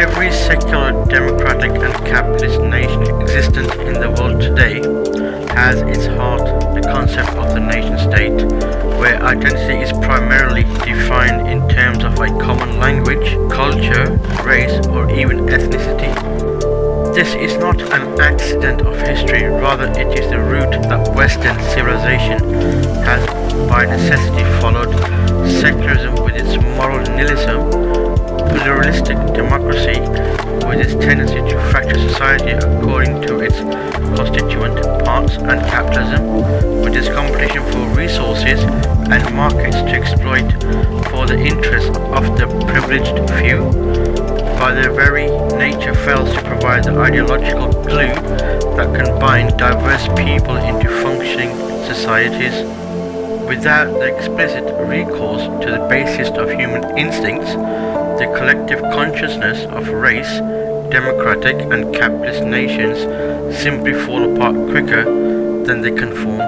Every secular, democratic and capitalist nation existent in the world today has its heart the concept of the nation-state, where identity is primarily defined in terms of a common language, culture, race or even ethnicity. This is not an accident of history, rather it is the route that Western civilization has by necessity followed. Secularism with its moral nihilism, pluralistic democracy with its tendency to fracture society according to its constituent parts, and capitalism with its competition for resources and markets to exploit for the interests of the privileged few, by their very nature fails to provide the ideological glue that can bind diverse people into functioning societies. Without the explicit recourse to the basis of human instincts, the collective consciousness of race, democratic and capitalist nations simply fall apart quicker than they can form.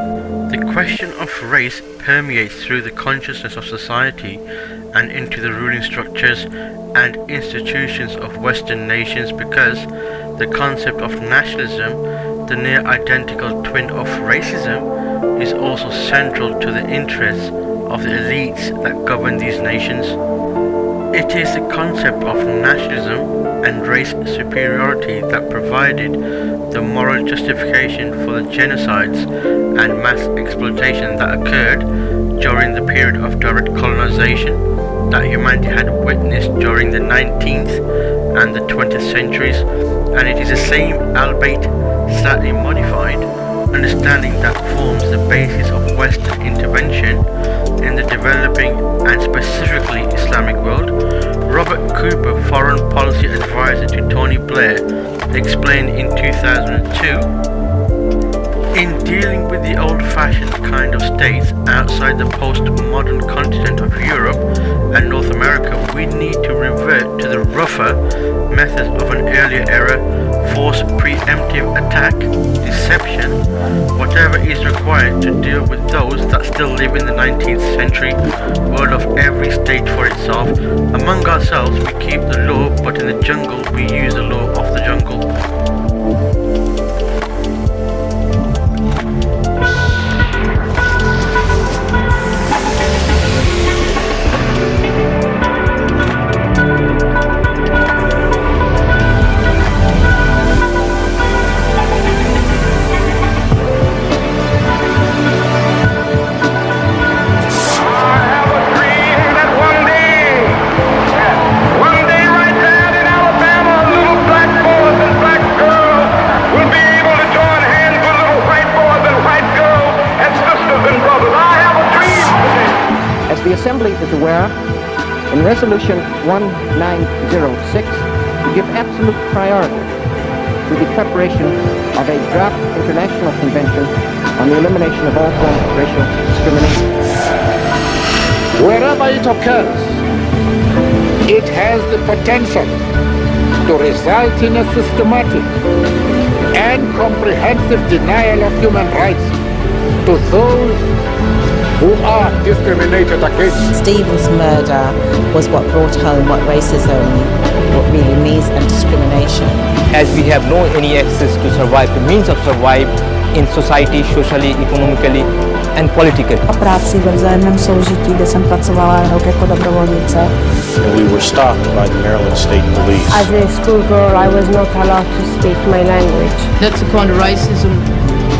The question of race permeates through the consciousness of society and into the ruling structures and institutions of Western nations, because the concept of nationalism, the near identical twin of racism, is also central to the interests of the elites that govern these nations. It is the concept of nationalism and race superiority that provided the moral justification for the genocides and mass exploitation that occurred during the period of direct colonization that humanity had witnessed during the 19th and the 20th centuries, and it is the same, albeit slightly modified, understanding that forms the basis of Western intervention in the developing and specifically Islamic world. Robert Cooper, foreign policy advisor to Tony Blair, explained in 2002, in dealing with the old-fashioned kind of states outside the post-modern continent of Europe and North America, we need to revert to the rougher methods of an earlier era: force, preemptive attack, deception, whatever is required to deal with those that still live in the 19th century world of every state for itself. Among ourselves we keep the law, but in the jungle we use the law of the jungle. The Assembly is aware, in Resolution 1906, to give absolute priority to the preparation of a draft international convention on the elimination of all forms of racial discrimination. Wherever it occurs, it has the potential to result in a systematic and comprehensive denial of human rights to those who are discriminated against. Stephen's murder was what brought home what racism what really means and discrimination. As we have no any access to survive, the means of survive in society, socially, economically and politically. O práci ve vzájemném soužití, kde jsem pracovala rok jako dobrovolnice. And we were stopped by the Maryland State Police. As a schoolgirl, I was not allowed to speak my language. That's the kind of racism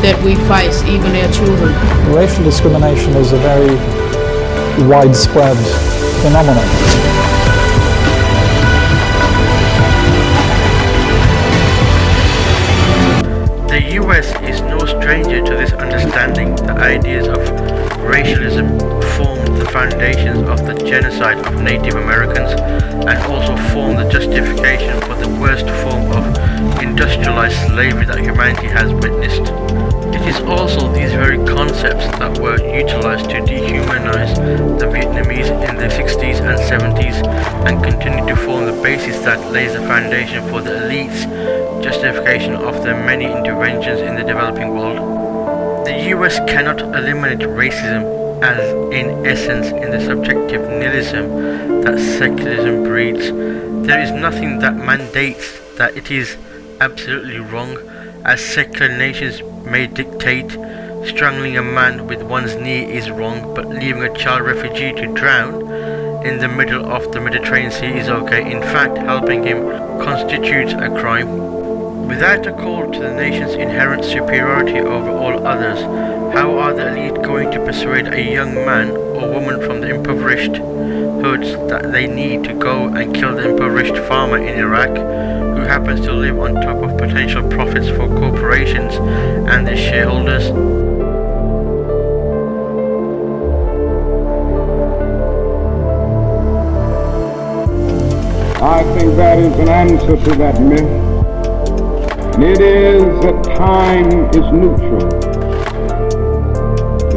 that we face, even our children. Racial discrimination is a very widespread phenomenon. The US is no stranger to this understanding. The ideas of racialism formed the foundations of the genocide of Native Americans and also formed the justification for the worst form of industrialized slavery that humanity has witnessed. It is also these very concepts that were utilized to dehumanize the Vietnamese in the 60s and 70s and continue to form the basis that lays the foundation for the elites' justification of their many interventions in the developing world. The US cannot eliminate racism, as in essence in the subjective nihilism that secularism breeds. There is nothing that mandates that it is absolutely wrong, as secular nations may dictate. Strangling a man with one's knee is wrong, but leaving a child refugee to drown in the middle of the Mediterranean Sea is okay. In fact, helping him constitutes a crime. Without a call to the nation's inherent superiority over all others, how are the elite going to persuade a young man or woman from the impoverished hoods that they need to go and kill the impoverished farmer in Iraq, who happens to live on top of potential profits for corporations and their shareholders? I think that is an answer to that myth. And it is that time is neutral.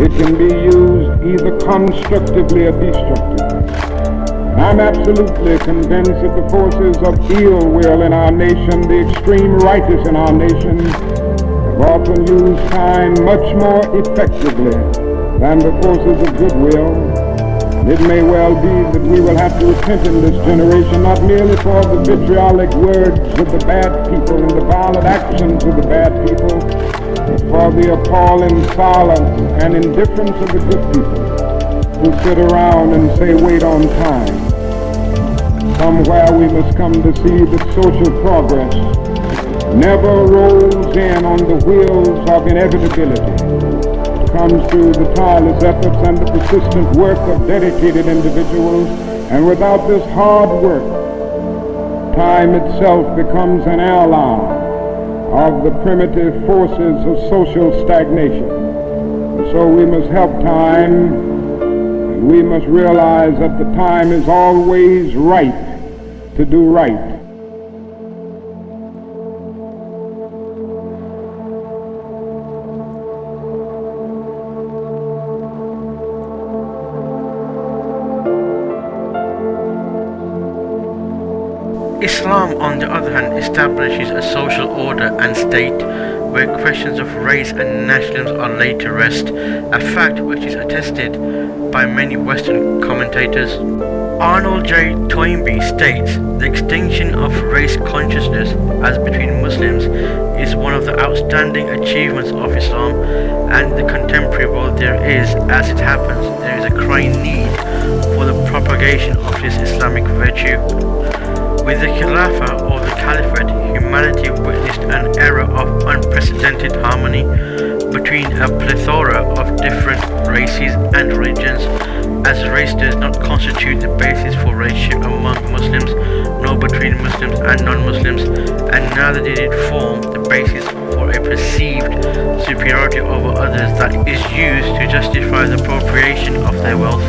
It can be used either constructively or destructively. I'm absolutely convinced that the forces of ill will in our nation, the extreme righteous in our nation, have often used time much more effectively than the forces of goodwill. It may well be that we will have to repent in this generation, not merely for the vitriolic words of the bad people and the violent actions of the bad people, but for the appalling silence and indifference of the good people who sit around and say, wait on time. Somewhere we must come to see that social progress never rolls in on the wheels of inevitability. Comes through the tireless efforts and the persistent work of dedicated individuals, and without this hard work, time itself becomes an ally of the primitive forces of social stagnation. And so we must help time, and we must realize that the time is always right to do right. Islam, on the other hand, establishes a social order and state where questions of race and nationalism are laid to rest, a fact which is attested by many Western commentators. Arnold J. Toynbee states, the extinction of race consciousness as between Muslims is one of the outstanding achievements of Islam and the contemporary world. There is, as it happens, there is a crying need for the propagation of this Islamic virtue. With the Khilafah or the Caliphate, humanity witnessed an era of unprecedented harmony between a plethora of different races and religions, as race does not constitute the basis for relationship among Muslims, nor between Muslims and non-Muslims, and neither did it form the basis for a perceived superiority over others that is used to justify the appropriation of their wealth.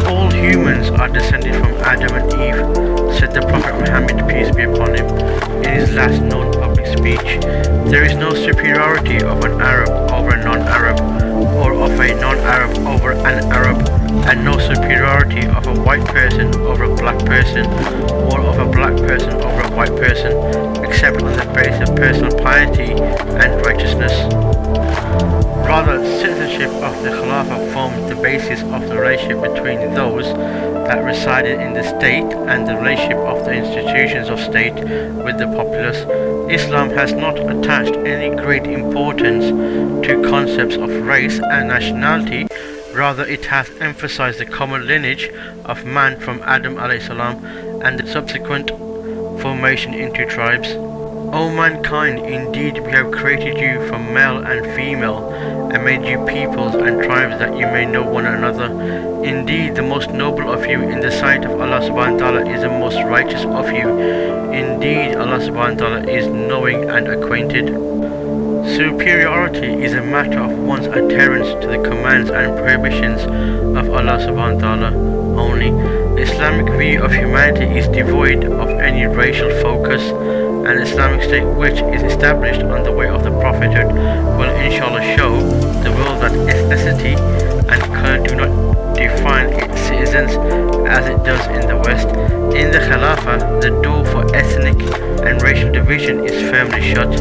All humans are descended from Adam and Eve, said the Prophet Muhammad, peace be upon him, in his last known public speech. There is no superiority of an Arab over a non-Arab, or of a non-Arab over an Arab, and no superiority of a white person over a black person, or of a black person over a white person, except on the basis of personal piety and righteousness. Rather, citizenship of the Khilafah formed the basis of the relationship between those that resided in the state and the relationship of the institutions of state with the populace. Islam has not attached any great importance to concepts of race and nationality. Rather, it has emphasized the common lineage of man from Adam alayhi salam and the subsequent formation into tribes. O mankind, indeed we have created you from male and female, and made you peoples and tribes that you may know one another. Indeed, the most noble of you in the sight of Allah subhanahu wa ta'ala is the most righteous of you. Indeed, Allah subhanahu wa ta'ala is knowing and acquainted. Superiority is a matter of one's adherence to the commands and prohibitions of Allah subhanahu wa ta'ala only. The Islamic view of humanity is devoid of any racial focus, and the Islamic State, which is established on the way of the Prophethood, will inshallah show the world that ethnicity and color do not define its citizens as it does in the West. In the Khilafah, the door for ethnic and racial division is firmly shut,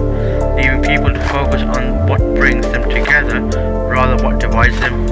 leaving people to focus on what brings them together rather what divides them.